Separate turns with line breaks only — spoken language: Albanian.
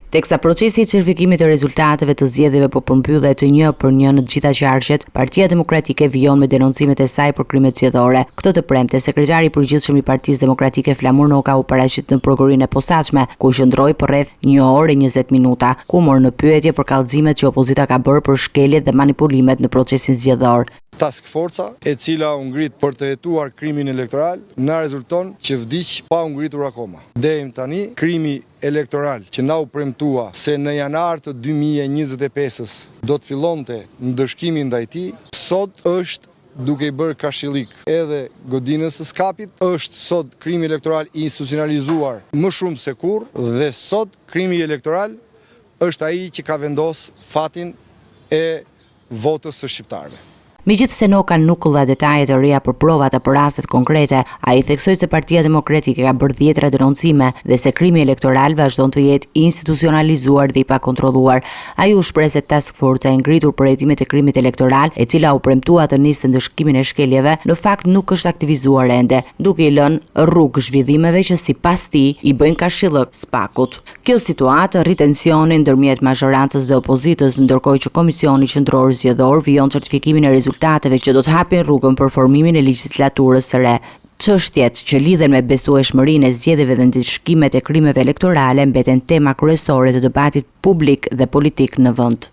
Teksa procesi i certifikimit të rezultateve të zgjedhjeve po përmbyllet një për një në të gjitha qarqet, Partia Demokratike vijon me denoncimet e saj për krimet zgjedhore. Këtë të premte, sekretari i përgjithshëm i Partisë Demokratike Flamur Noka u paraqit në prokurinë e posaçme, ku qëndroi për rreth 1 orë e 20 minuta, ku mor në pyetje për kallëzimet që opozita ka bërë për shkeljet dhe manipulimet në procesin zgjedhor.
Task Forca, e cila u ngrit për të hetuar krimin elektoral, na rezulton që vdiq pa u ngritur akoma. Deri tani, krimi elektoral që na u premtua se në janar të 2025-s do të fillonte ndëshkimi ndaj tij, sot është duke i bërë kashillik edhe godinës së skapit, është sot krimi elektoral institucionalizuar më shumë se kurrë dhe sot krimi elektoral është ai që ka vendosur fatin e votës së shqiptarëve.
Megjithëse Noka nuk dha detaje të reja për provat apo rastet konkrete, ai theksoi se Partia Demokratike ka bërë 10 denoncime dhe se krimi elektoral vazhdon të jetë institucionalizuar dhe i pakontrolluar. Ai u shpreh se Task Forca e ngritur për hetimet e krimit elektoral, e cila u premtua të niste ndëshkimin e shkeljeve, në fakt nuk është aktivizuar ende, duke i lënë rrugë zhvillimeve që sipas tij i bëjnë kashillëk SPAK-ut. Kjo situatë rrit tensionin ndërmjet mazhorancës dhe opozitës, ndërkohë që Komisioni Qendror Zgjedhor vijon certifikimin e rezultateve që do të hapin rrugën për formimin e legjislaturës së re. Çështjet që lidhen me besueshmërinë e zgjedhjeve dhe ndëshkimet e krimeve elektorale mbeten tema kryesore të debatit publik dhe politik në vend.